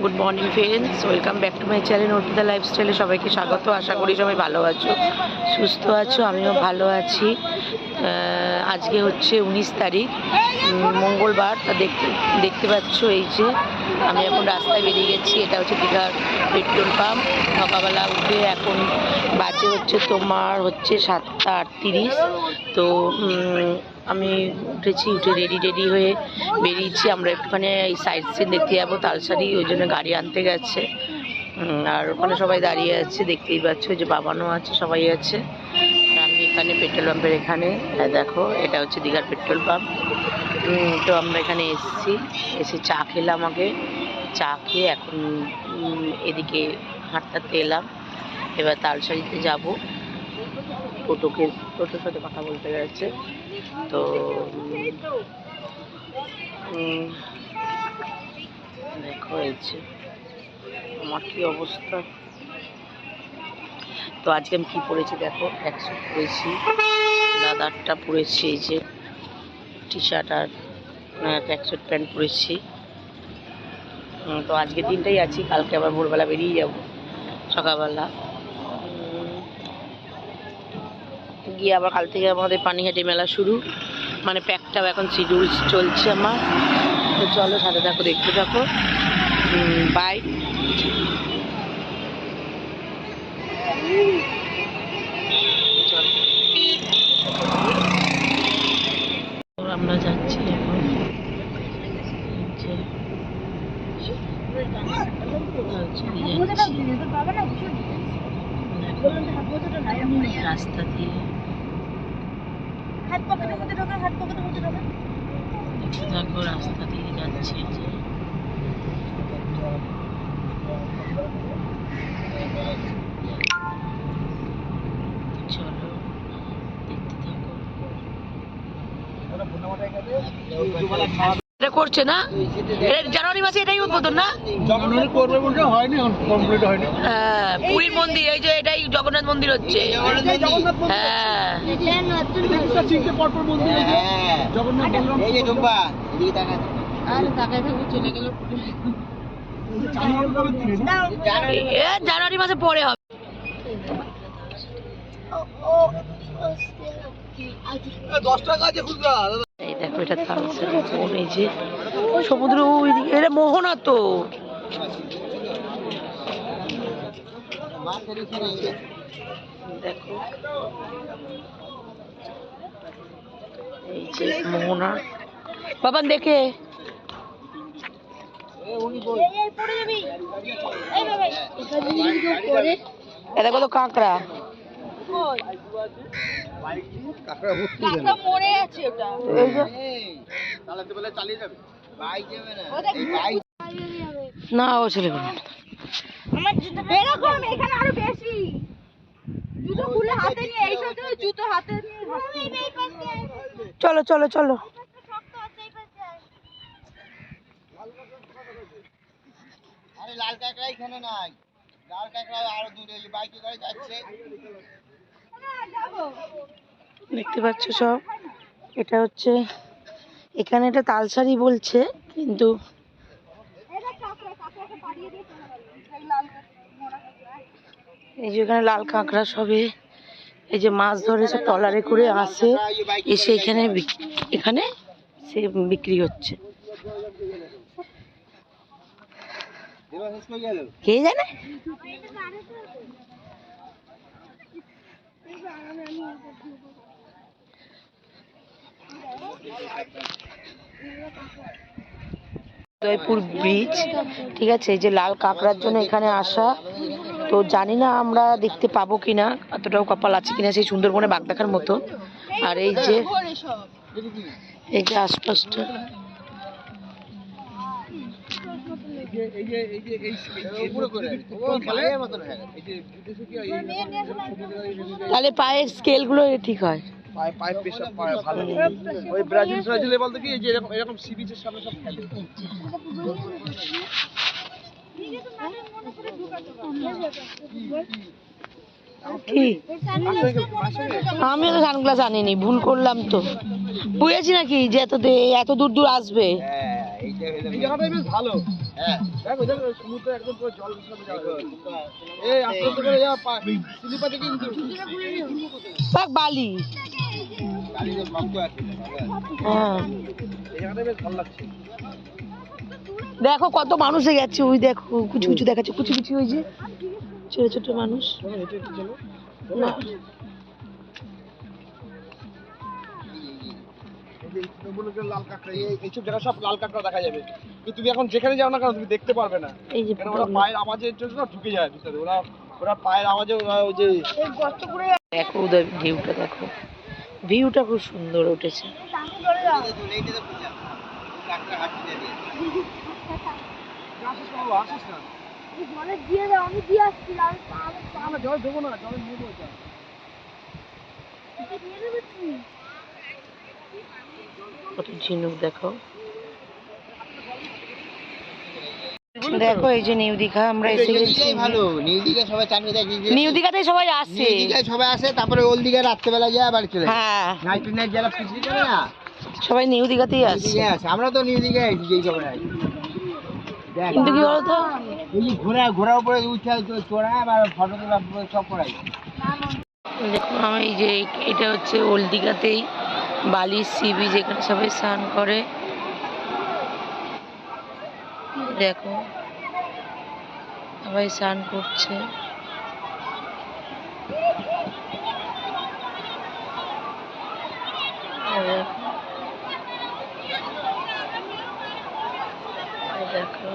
Good morning friends, welcome back to my channel Arpita লাইফস্টাইলে সবাইকে স্বাগত। আশা করি সবাই ভালো আছো, সুস্থ আছো, আমিও ভালো আছি। আজকে হচ্ছে 19 তারিখ, মঙ্গলবার। তা দেখতে পাচ্ছ এই যে আমি এখন রাস্তায় বেরিয়ে গেছি। এটা হচ্ছে দীঘার পেট্রোল পাম্প। সকালবেলা উঠে এখন বাজে হচ্ছে তোমার 7টা 38। তো আমি উঠেছি, উঠে রেডি হয়ে বেরিয়েছি। আমরা একটুখানি এই সাইড সিন দেখতে যাবো তালসারি, ওই জন্য গাড়ি আনতে গেছে। আর ওখানে সবাই দাঁড়িয়ে আছে, দেখতেই পাচ্ছ যে বাবানও আছে, সবাই আছে। আমি এখানে পেট্রোল পাম্পের এখানে দেখো, এটা হচ্ছে দীঘার পেট্রোল পাম্প। তো আমরা এখানে এসে চা খেলাম। আগে চা খেয়ে এখন এদিকে হাঁটতে এলাম। এবার তালসারিতে যাব। টোটোর সাথে কথা বলতে গেছে। তো দেখো এই যে আমার কি অবস্থা। তো আজকে আমি কি পরেছি দেখো, ট্র্যাকস্যুট পরেছি, দাদারটা পরেছি, এই যে টি শার্ট আর ট্র্যাকস্যুট প্যান্ট পরেছি। তো আজকে দিনটাই আছি, কালকে আবার ভোরবেলা বেরিয়ে যাব। সকালবেলা গিয়ে আবার কাল থেকে আমাদের পানিহাটি মেলা শুরু, মানে প্যাকটাও এখন শিডিউল চলছে আমার। তো চলো সাথে থাকো, দেখতে থাকো। বাই। আমরা যাচ্ছি এখন। রাস্তা দিয়ে দেখো, রাস্তা দিয়ে যাচ্ছি যে চলো দেখতে থাকো। এটা করছে না, জানুয়ারি মাসে এটাই উদ্বোধন না? জানুয়ারি করবে বলতে হয়নি, কমপ্লিট হয়নি। হ্যাঁ, পুরীর মন্দির, এই যে এটাই জগন্নাথ মন্দির হচ্ছে। হ্যাঁ, পরপর মন্দির জগন্নাথ এই যে ডুম্বা এদিকে তাকা, আর তাকায় থাকো, চলে গেল। জানুয়ারি মাসে পরে হবে। এই দেখো, এটা তালসারি বোন, এই যে সমুদ্র ওইদিকে, এটা মোহনা। তো দেখো এই যে মোহনা, বাবান দেখে। এটা কত কাঁকড়া, না ও ছেলে চলো চলো চলো। আরে লাল কাঁকড়া এখানে নাই, লাল কাঁকড়া আরো দূরে, বাইকে গাড়ি যাচ্ছে। দেখতে পাচ্ছ সব, এটা হচ্ছে এখানে এটা তালসারি বলছে, কিন্তু এই যে এখানে লাল কাঁকড়া সবে, এই যে মাছ ধরে সব ট্রলারে করে আসে, এসে এখানে সে বিক্রি হচ্ছে। কে জানে। উদয়পুর ব্রিজ, ঠিক আছে। এই যে লাল কাঁকড়ার জন্য এখানে আসা। তো জানি না আমরা দেখতে পাবো কিনা, এতটাও কপাল আছে কিনা সেই সুন্দরবনে বাঘ দেখার মতো। আর এই যে আশপাশটা তাহলে পায়ের স্কেল গুলো ঠিক হয়। আমিও তো সানগ্লাস আনিনি, ভুল করলাম তো। বুঝেছি নাকি যে এত দূর আসবে। দেখো দেখো সমুদ্র একদম পুরো জল হিসাবে যাবে। এই আস্তে আস্তে করে যা স্লিপাতে কিন্তু পাক বালি। গাড়িতে শক্ত আছে। হ্যাঁ এই জায়গাটা বেশ ভালো লাগছে। দেখো কত মানুষ গেছে, ওই দেখো কুচি কুচি দেখাচ্ছে, কুচি কুচি ওই যে ছোট ছোট মানুষ। চলো হেঁটে হেঁটে চলো। না এই যে এগুলোকে লাল কাঁকড়া, এইসব জায়গা সব লাল কাঁকড়া দেখা যাবে। কিন্তু তুমি এখন যেখানে যাও না কেন তুমি দেখতে পারবে না। এই যে কেন ওরা পায়ের আওয়াজের জন্য না ঢুকে যায় ভিতরে। ওরা ওরা পায়ের আওয়াজে ওরা ওই যে গর্ত করে। দেখো ওদের ভিউটা, দেখো ভিউটা খুব সুন্দর উঠেছে। আসিস না। জলে দিয়ে দাও, আমি দিয়ে আসছি। আমরা জল দেবো না, জলে নেবো এটা। দিয়ে দেবে তুই। কত ঝিনুক দেখো। দেখো এই যে নিউ দীঘা আমরা এসে গেছি। ভালো নিউ দীঘা সবাই চান করে দেখি। নিউ দীঘাতে সবাই আসছে। নিউ দীঘায় সবাই আসে, তারপরে ওল্ড দীঘায় রাত্রেবেলা যায় বাড়ি চলে যায়। হ্যাঁ নাইট টু নাইট যারা পিকনিক করে না, সবাই নিউ দীঘাতেই নিউ আসছে। দীঘায় আসে। আমরা তো নিউ দীঘায় আছি যেই সবাই আছি। দেখ কিন্তু কি বলতো, ওই যে ঘোড়ার উপরে উঠে চড়া আবার ফটো তোলা সব করাই। দেখো আমি এই যে এটা হচ্ছে ওল্ড দীঘাতেই বালির সি বিচ, যেখানে সবাই স্নান করে। দেখো সবাই স্নান করছে। আর দেখো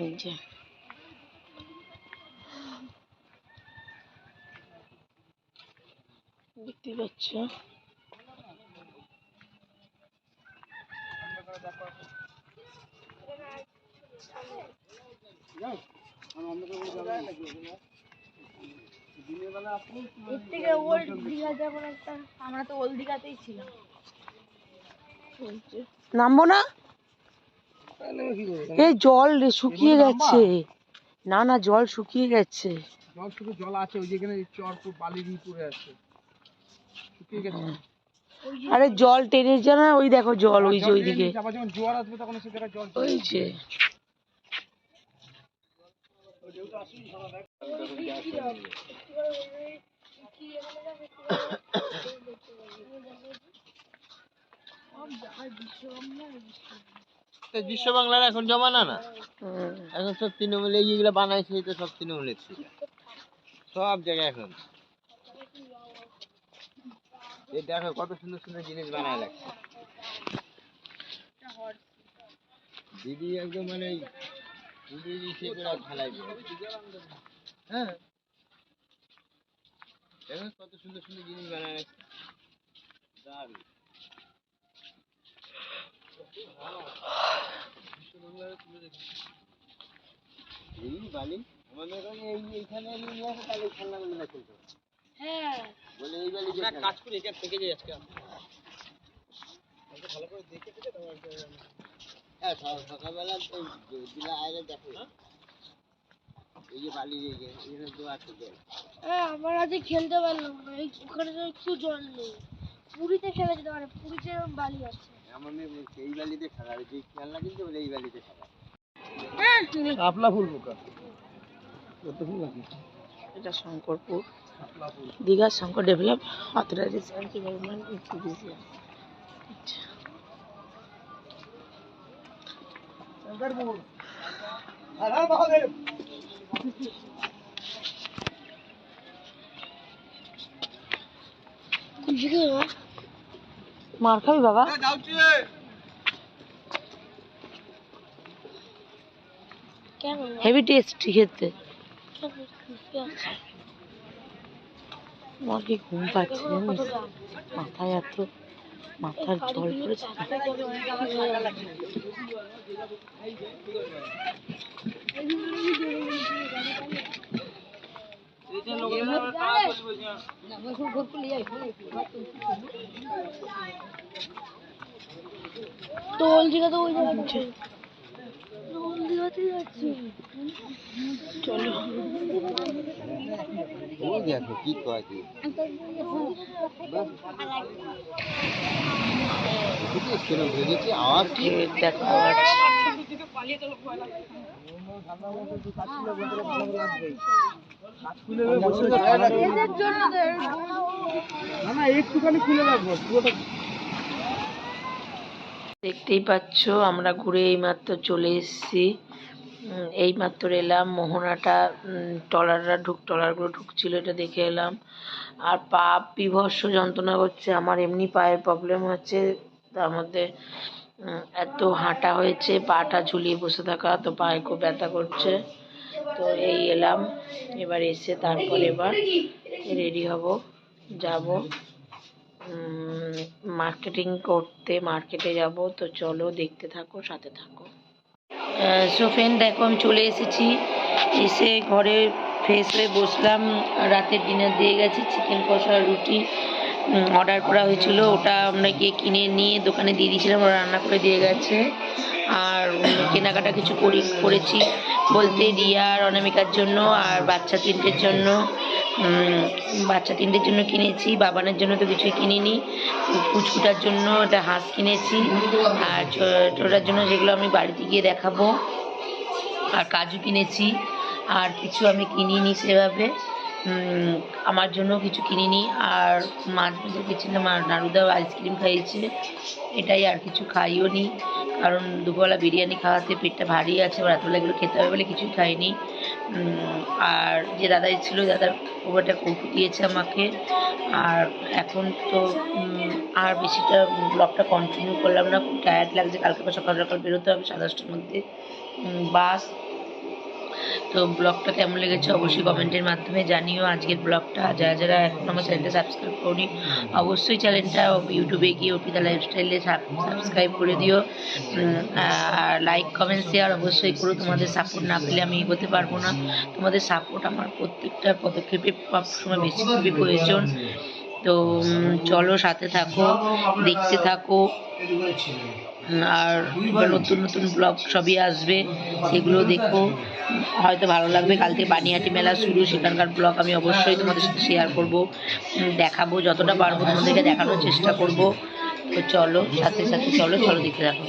এই যে দেখতে পাচ্ছ, এর থেকে ওল্ড দীঘা যেমন একটা, আমরা তো ওল্ড দীঘাতেই ছিলাম। নামবো না, এই জল শুকিয়ে গেছে। না না, জল শুকিয়ে গেছে। জল শুধু জল আছে, ওই যেখানে চর বালির পড়ে আছে, শুকিয়ে গেছে। আরে জল টেনে যা না, ওই দেখো জল, ওই যে ওইদিকে, আবার যখন জোয়ার আসবে তখন সে জায়গায় জল ওই যে। বিশ্ব বাংলার এখন জমানা না, এখন সব তৃণমূল এইগুলো বানাইছে, তো সব তৃণমূলের ছিল সব জায়গায়। এখন এই দেখো কত সুন্দর সুন্দর জিনিস বানায় লাগছে দিদি, একদম মানে ঢালাই দিয়ে। হ্যাঁ, দেখো কত সুন্দর সুন্দর জিনিস বানায় লাগছে। দারুণ। এই বালি আমাদের এইখানে নিয়ে আসে, তাহলে খেলনাগুলো না খেলতে হ্যাঁ, বলে এই বালি কাজ করে এটা থেকে যাই আজকে ভালো করে দেখে দেখে। হ্যাঁ, সকালবেলা দিলা আইলে দেখো এই যে বালি এখানে তো আছে জল। হ্যাঁ, আমরা আজকে খেলতে পারলাম না, এই ওখানে তো একটু জল নেই। পুরীতে খেলা যেতে পারে, পুরীতে এরকম বালি আছে। আমার মেয়ে বলছে এই বালিতে খেলা, আর যে খেলনা কিনতে বলে এই বালিতে খেলা। শাপলা ফুল পোকা, কত ফুল আছে। এটা Shankarpur, Digha Shankar develop authorization government institution. Shankarpur, Har Har Mahadev. মার খাবি বাবা? কেন? হেভি টেস্টি খেতে। আমার কি ঘুম পাচ্ছে জানিস, মাথায় এত মাথার জল পড়েছে। তো ওল্ড দীঘা তো ওই জায়গাটা, ওল্ড দীঘাতেই যাচ্ছি। চলো, ওই দেখো কি কয় কি ভেবেছি আওয়াজ কি দেখা যাচ্ছে। এদের জন্য তো না না, একটুখানি খুলে রাখবো পুরোটা। দেখতেই পাচ্ছ আমরা ঘুরে এইমাত্র চলে এসেছি। এইমাত্র এলাম মোহনাটা, ট্রলারগুলো ঢুকছিল, এটা দেখে এলাম। আর পা বিভৎস যন্ত্রণা করছে আমার, এমনি পায়ের প্রবলেম হচ্ছে, তার মধ্যে এত হাঁটা হয়েছে, পাটা ঝুলিয়ে বসে থাকা, তো পায়ে খুব ব্যথা করছে। তো এই এলাম, এবার এসে তারপর এবার রেডি হব, যাব মার্কেটিং করতে, মার্কেটে যাব। তো চলো দেখতে থাকো, সাথে থাকো। সো ফ্রেন্ড দেখো, আমি চলে এসেছি, এসে ঘরে ফ্রেশ হয়ে বসলাম। রাতের ডিনার দিয়ে গেছি, চিকেন কষা রুটি অর্ডার করা হয়েছিল, ওটা আমরা গিয়ে কিনে নিয়ে দোকানে দিয়ে দিয়েছিলাম, ওরা রান্না করে দিয়ে গেছে। আর কেনাকাটা কিছু করেছি বলতে রিয়া আর অনামিকার জন্য, আর বাচ্চা তিনটের জন্য। বাচ্চা তিনটের জন্য কিনেছি, বাবানের জন্য তো কিছুই কিনিনি। পুচকুটার জন্য একটা হাঁস কিনেছি, আর ছোটোটার জন্য যেগুলো আমি বাড়িতে গিয়ে দেখাবো। আর কাজু কিনেছি, আর কিছু আমি কিনিনি সেভাবে, আমার জন্য কিছু কিনিনি। আর মাছ বাজার গেছিলাম, আর নাড়ুদাও আইসক্রিম খাইয়েছে, এটাই, আর কিছু খাইও নি, কারণ দুপুরবেলা বিরিয়ানি খাওয়াতে পেটটা ভারী আছে, রাতবেলা এগুলো খেতে হবে বলে কিছুই খাইনি। আর যে দাদা ছিল, দাদার খুব একটা কৌটো দিয়েছে আমাকে। আর এখন তো আর বেশিটা ব্লগটা কন্টিনিউ করলাম না, খুব টায়ার্ড লাগছে, কালকে সকাল সকাল বেরোতে হবে 10:30টার মধ্যে বাস। তো ব্লগটা কেমন লেগেছে অবশ্যই কমেন্টের মাধ্যমে জানিও। আজকের ব্লগটা যারা যারা এখন আমার চ্যানেলটা সাবস্ক্রাইব করনি অবশ্যই চ্যানেলটা ইউটিউবে গিয়ে অর্পিতা লাইফস্টাইলে সাবস্ক্রাইব করে দিও। আর লাইক কমেন্ট শেয়ার অবশ্যই করো। তোমাদের সাপোর্ট না পেলে আমি এগোতে পারবো না। তোমাদের সাপোর্ট আমার প্রত্যেকটা পদক্ষেপে সবসময় বেশি খুবই প্রয়োজন। তো চলো, সাথে থাকো, দেখতে থাকো। আর নতুন নতুন ব্লগ সবই আসবে, সেগুলো দেখো, হয়তো ভালো লাগবে। কাল থেকে বানিয়াটি মেলা শুরু, সেখানকার ব্লগ আমি অবশ্যই তোমাদের সাথে শেয়ার করবো, দেখাবো, যতটা পারবো তোমাদেরকে দেখানোর চেষ্টা করব। তো চলো, সাথে সাথে চলো দেখতে থাকো।